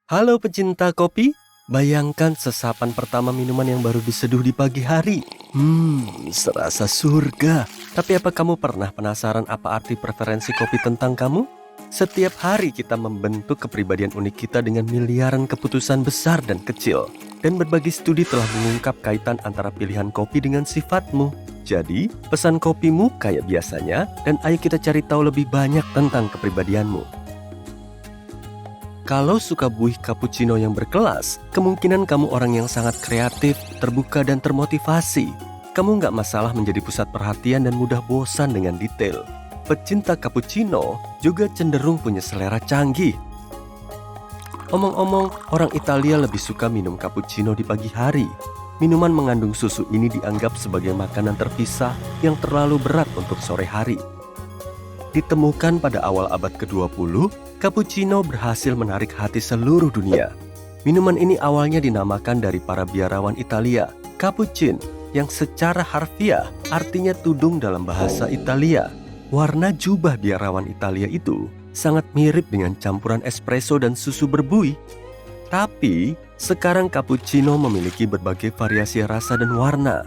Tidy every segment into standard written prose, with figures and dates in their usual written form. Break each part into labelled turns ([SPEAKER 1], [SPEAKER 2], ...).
[SPEAKER 1] Halo pecinta kopi, bayangkan sesapan pertama minuman yang baru diseduh di pagi hari. Serasa surga. Tapi apa kamu pernah penasaran apa arti preferensi kopi tentang kamu? Setiap hari kita membentuk kepribadian unik kita dengan miliaran keputusan besar dan kecil. Dan berbagai studi telah mengungkap kaitan antara pilihan kopi dengan sifatmu. Jadi, pesan kopimu kayak biasanya, dan ayo kita cari tahu lebih banyak tentang kepribadianmu. Kalau suka buih cappuccino yang berkelas, kemungkinan kamu orang yang sangat kreatif, terbuka, dan termotivasi. Kamu nggak masalah menjadi pusat perhatian dan mudah bosan dengan detail. Pecinta cappuccino juga cenderung punya selera canggih. Omong-omong, orang Italia lebih suka minum cappuccino di pagi hari. Minuman mengandung susu ini dianggap sebagai makanan terpisah yang terlalu berat untuk sore hari. Ditemukan pada awal abad ke-20, cappuccino berhasil menarik hati seluruh dunia. Minuman ini awalnya dinamakan dari para biarawan Italia, cappuccin, yang secara harfiah artinya tudung dalam bahasa Italia. Warna jubah biarawan Italia itu sangat mirip dengan campuran espresso dan susu berbuih. Tapi, sekarang cappuccino memiliki berbagai variasi rasa dan warna.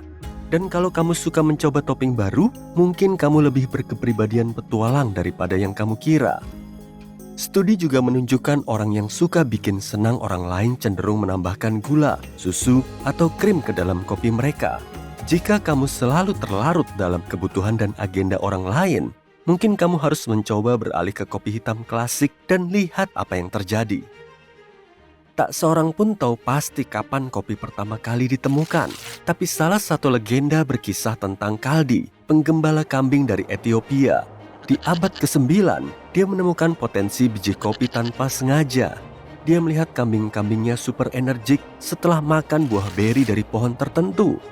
[SPEAKER 1] Dan kalau kamu suka mencoba topping baru, mungkin kamu lebih berkepribadian petualang daripada yang kamu kira. Studi juga menunjukkan orang yang suka bikin senang orang lain cenderung menambahkan gula, susu, atau krim ke dalam kopi mereka. Jika kamu selalu terlarut dalam kebutuhan dan agenda orang lain, mungkin kamu harus mencoba beralih ke kopi hitam klasik dan lihat apa yang terjadi. Tak seorang pun tahu pasti kapan kopi pertama kali ditemukan. Tapi salah satu legenda berkisah tentang Kaldi, penggembala kambing dari Ethiopia. Di abad ke-9, dia menemukan potensi biji kopi tanpa sengaja. Dia melihat kambing-kambingnya super energik setelah makan buah beri dari pohon tertentu.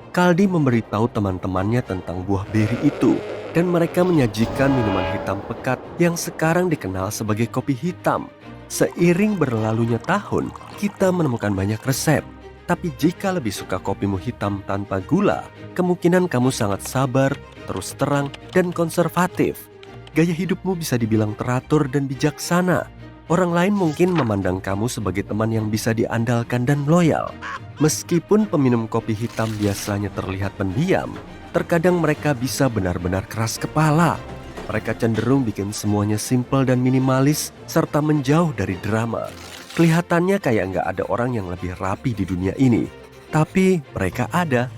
[SPEAKER 1] Kaldi memberitahu teman-temannya tentang buah beri itu, dan mereka menyajikan minuman hitam pekat yang sekarang dikenal sebagai kopi hitam. Seiring berlalunya tahun, kita menemukan banyak resep. Tapi jika lebih suka kopimu hitam tanpa gula, kemungkinan kamu sangat sabar, terus terang, dan konservatif. Gaya hidupmu bisa dibilang teratur dan bijaksana. Orang lain mungkin memandang kamu sebagai teman yang bisa diandalkan dan loyal. Meskipun peminum kopi hitam biasanya terlihat pendiam, terkadang mereka bisa benar-benar keras kepala. Mereka cenderung bikin semuanya simpel dan minimalis, serta menjauh dari drama. Kelihatannya kayak nggak ada orang yang lebih rapi di dunia ini. Tapi mereka ada.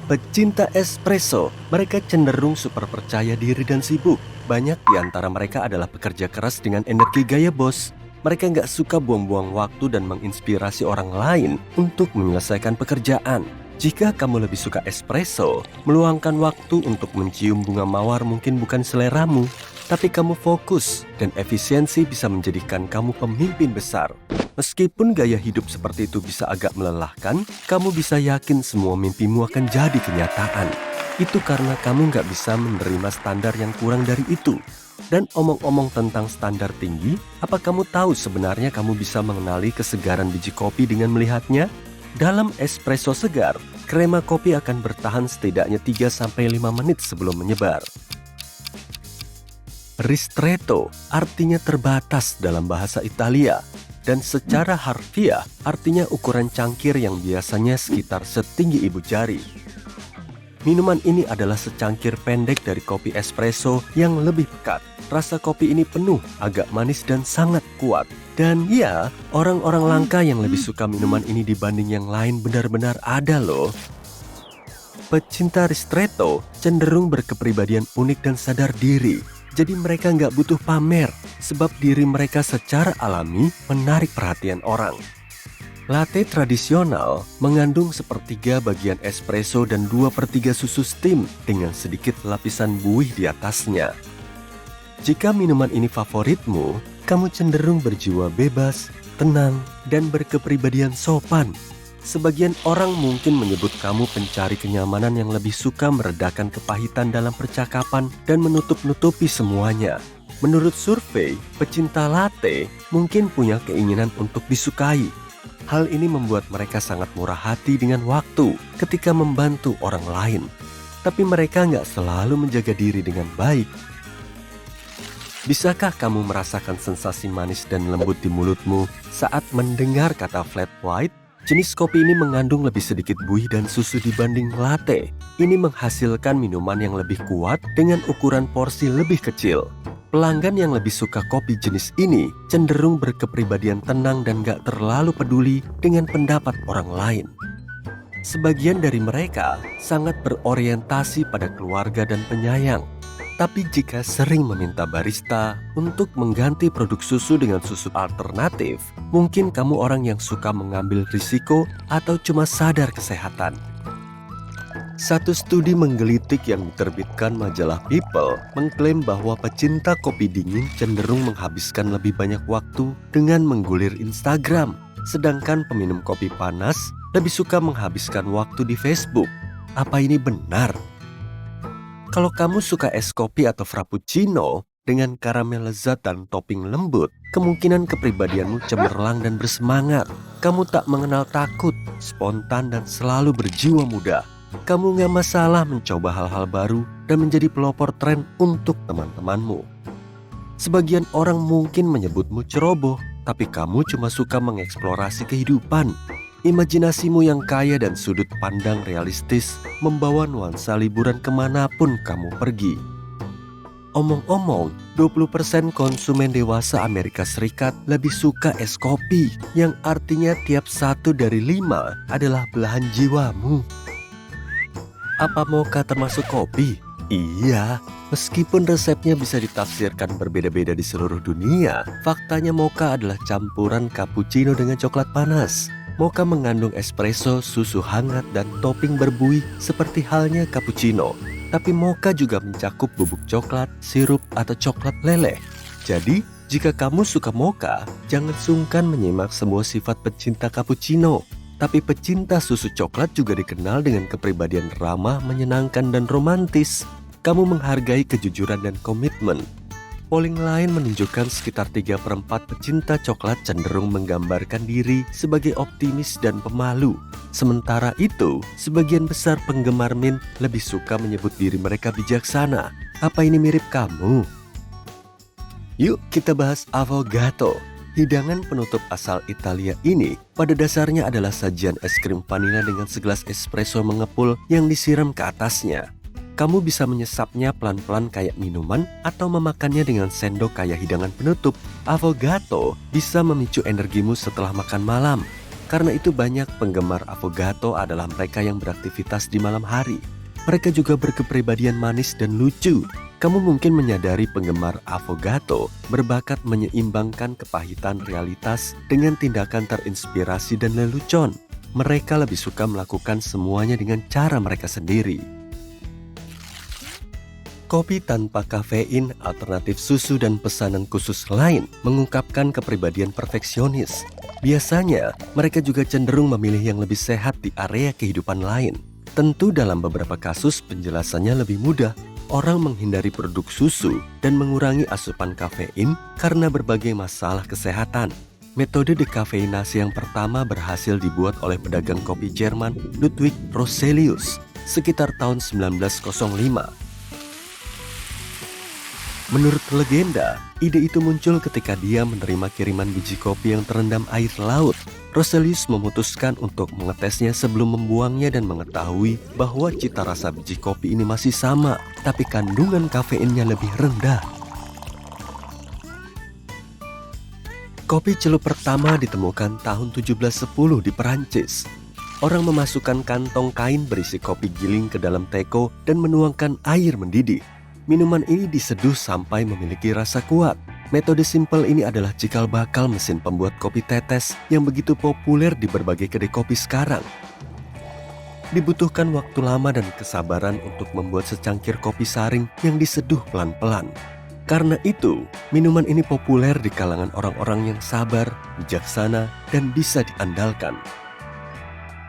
[SPEAKER 1] Pecinta espresso, mereka cenderung super percaya diri dan sibuk. Banyak di antara mereka adalah pekerja keras dengan energi gaya bos. Mereka nggak suka buang-buang waktu dan menginspirasi orang lain untuk menyelesaikan pekerjaan. Jika kamu lebih suka espresso, meluangkan waktu untuk mencium bunga mawar mungkin bukan seleramu, tapi kamu fokus dan efisiensi bisa menjadikan kamu pemimpin besar. Meskipun gaya hidup seperti itu bisa agak melelahkan, kamu bisa yakin semua mimpimu akan jadi kenyataan. Itu karena kamu nggak bisa menerima standar yang kurang dari itu. Dan omong-omong tentang standar tinggi, apa kamu tahu sebenarnya kamu bisa mengenali kesegaran biji kopi dengan melihatnya? Dalam espresso segar, krema kopi akan bertahan setidaknya 3-5 menit sebelum menyebar. Ristretto artinya terbatas dalam bahasa Italia, dan secara harfiah artinya ukuran cangkir yang biasanya sekitar setinggi ibu jari. Minuman ini adalah secangkir pendek dari kopi espresso yang lebih pekat. Rasa kopi ini penuh, agak manis dan sangat kuat. Dan ya, orang-orang langka yang lebih suka minuman ini dibanding yang lain benar-benar ada loh. Pecinta ristretto cenderung berkepribadian unik dan sadar diri. Jadi mereka nggak butuh pamer, sebab diri mereka secara alami menarik perhatian orang. Latte tradisional mengandung sepertiga bagian espresso dan 2/3 susu steam dengan sedikit lapisan buih di atasnya. Jika minuman ini favoritmu, kamu cenderung berjiwa bebas, tenang, dan berkepribadian sopan. Sebagian orang mungkin menyebut kamu pencari kenyamanan yang lebih suka meredakan kepahitan dalam percakapan dan menutup-nutupi semuanya. Menurut survei, pecinta latte mungkin punya keinginan untuk disukai. Hal ini membuat mereka sangat murah hati dengan waktu ketika membantu orang lain. Tapi mereka nggak selalu menjaga diri dengan baik. Bisakah kamu merasakan sensasi manis dan lembut di mulutmu saat mendengar kata flat white? Jenis kopi ini mengandung lebih sedikit buih dan susu dibanding latte. Ini menghasilkan minuman yang lebih kuat dengan ukuran porsi lebih kecil. Pelanggan yang lebih suka kopi jenis ini cenderung berkepribadian tenang dan gak terlalu peduli dengan pendapat orang lain. Sebagian dari mereka sangat berorientasi pada keluarga dan penyayang. Tapi jika sering meminta barista untuk mengganti produk susu dengan susu alternatif, mungkin kamu orang yang suka mengambil risiko atau cuma sadar kesehatan. Satu studi menggelitik yang diterbitkan majalah People mengklaim bahwa pecinta kopi dingin cenderung menghabiskan lebih banyak waktu dengan menggulir Instagram, sedangkan peminum kopi panas lebih suka menghabiskan waktu di Facebook. Apa ini benar? Kalau kamu suka es kopi atau frappuccino dengan karamel lezat dan topping lembut, kemungkinan kepribadianmu cemerlang dan bersemangat. Kamu tak mengenal takut, spontan dan selalu berjiwa muda. Kamu gak masalah mencoba hal-hal baru dan menjadi pelopor tren untuk teman-temanmu. Sebagian orang mungkin menyebutmu ceroboh, tapi kamu cuma suka mengeksplorasi kehidupan. Imajinasimu yang kaya dan sudut pandang realistis membawa nuansa liburan kemanapun kamu pergi. Omong-omong, 20% konsumen dewasa Amerika Serikat lebih suka es kopi, yang artinya tiap 1 dari 5 adalah belahan jiwamu. Apa mocha termasuk kopi? Iya, meskipun resepnya bisa ditafsirkan berbeda-beda di seluruh dunia, faktanya mocha adalah campuran cappuccino dengan coklat panas. Mocha mengandung espresso, susu hangat, dan topping berbuih seperti halnya cappuccino. Tapi mocha juga mencakup bubuk coklat, sirup, atau coklat leleh. Jadi, jika kamu suka mocha, jangan sungkan menyimak semua sifat pecinta cappuccino. Tapi pecinta susu coklat juga dikenal dengan kepribadian ramah, menyenangkan, dan romantis. Kamu menghargai kejujuran dan komitmen. Polling lain menunjukkan sekitar 3/4 pecinta coklat cenderung menggambarkan diri sebagai optimis dan pemalu. Sementara itu, sebagian besar penggemar mint lebih suka menyebut diri mereka bijaksana. Apa ini mirip kamu? Yuk kita bahas avocado. Hidangan penutup asal Italia ini pada dasarnya adalah sajian es krim vanila dengan segelas espresso mengepul yang disiram ke atasnya. Kamu bisa menyesapnya pelan-pelan kayak minuman atau memakannya dengan sendok kayak hidangan penutup. Avocado bisa memicu energimu setelah makan malam. Karena itu banyak penggemar avocado adalah mereka yang beraktivitas di malam hari. Mereka juga berkepribadian manis dan lucu. Kamu mungkin menyadari penggemar avocado berbakat menyeimbangkan kepahitan realitas dengan tindakan terinspirasi dan lelucon. Mereka lebih suka melakukan semuanya dengan cara mereka sendiri. Kopi tanpa kafein, alternatif susu, dan pesanan khusus lain mengungkapkan kepribadian perfeksionis. Biasanya, mereka juga cenderung memilih yang lebih sehat di area kehidupan lain. Tentu dalam beberapa kasus penjelasannya lebih mudah. Orang menghindari produk susu dan mengurangi asupan kafein karena berbagai masalah kesehatan. Metode dekafeinasi yang pertama berhasil dibuat oleh pedagang kopi Jerman Ludwig Roselius sekitar tahun 1905. Menurut legenda, ide itu muncul ketika dia menerima kiriman biji kopi yang terendam air laut. Roselius memutuskan untuk mengetesnya sebelum membuangnya dan mengetahui bahwa cita rasa biji kopi ini masih sama, tapi kandungan kafeinnya lebih rendah. Kopi celup pertama ditemukan tahun 1710 di Perancis. Orang memasukkan kantong kain berisi kopi giling ke dalam teko dan menuangkan air mendidih. Minuman ini diseduh sampai memiliki rasa kuat. Metode simpel ini adalah cikal bakal mesin pembuat kopi tetes yang begitu populer di berbagai kedai kopi sekarang. Dibutuhkan waktu lama dan kesabaran untuk membuat secangkir kopi saring yang diseduh pelan-pelan. Karena itu, minuman ini populer di kalangan orang-orang yang sabar, bijaksana, dan bisa diandalkan.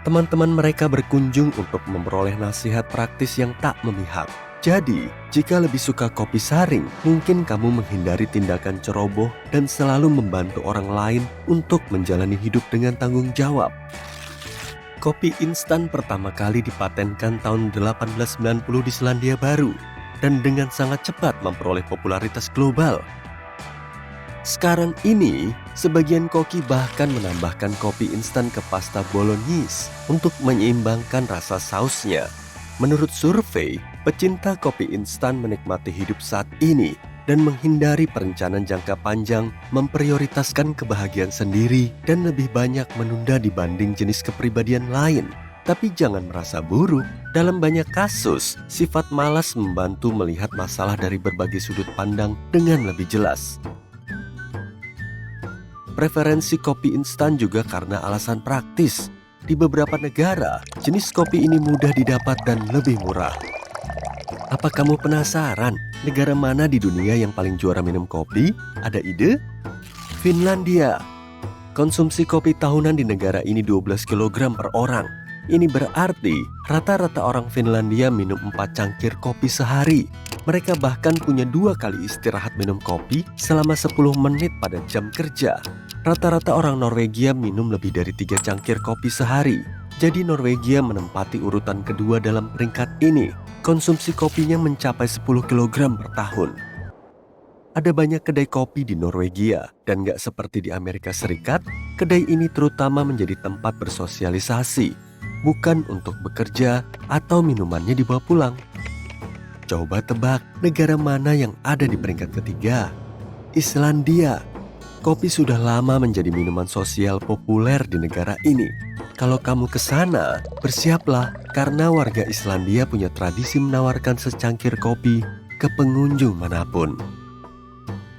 [SPEAKER 1] Teman-teman mereka berkunjung untuk memperoleh nasihat praktis yang tak memihak. Jadi, jika lebih suka kopi saring, mungkin kamu menghindari tindakan ceroboh dan selalu membantu orang lain untuk menjalani hidup dengan tanggung jawab. Kopi instan pertama kali dipatenkan tahun 1890 di Selandia Baru dan dengan sangat cepat memperoleh popularitas global. Sekarang ini, sebagian koki bahkan menambahkan kopi instan ke pasta bolognese untuk menyeimbangkan rasa sausnya. Menurut survei, pecinta kopi instan menikmati hidup saat ini dan menghindari perencanaan jangka panjang, memprioritaskan kebahagiaan sendiri dan lebih banyak menunda dibanding jenis kepribadian lain. Tapi jangan merasa buruk. Dalam banyak kasus, sifat malas membantu melihat masalah dari berbagai sudut pandang dengan lebih jelas. Preferensi kopi instan juga karena alasan praktis. Di beberapa negara, jenis kopi ini mudah didapat dan lebih murah. Apa kamu penasaran negara mana di dunia yang paling juara minum kopi? Ada ide? Finlandia. Konsumsi kopi tahunan di negara ini 12 kg per orang. Ini berarti rata-rata orang Finlandia minum 4 cangkir kopi sehari. Mereka bahkan punya 2 kali istirahat minum kopi selama 10 menit pada jam kerja. Rata-rata orang Norwegia minum lebih dari 3 cangkir kopi sehari. Jadi Norwegia menempati urutan kedua dalam peringkat ini. Konsumsi kopinya mencapai 10 kg per tahun. Ada banyak kedai kopi di Norwegia, dan gak seperti di Amerika Serikat, kedai ini terutama menjadi tempat bersosialisasi, bukan untuk bekerja atau minumannya dibawa pulang. Coba tebak negara mana yang ada di peringkat ketiga? Islandia. Kopi sudah lama menjadi minuman sosial populer di negara ini. Kalau kamu ke sana, bersiaplah karena warga Islandia punya tradisi menawarkan secangkir kopi ke pengunjung manapun.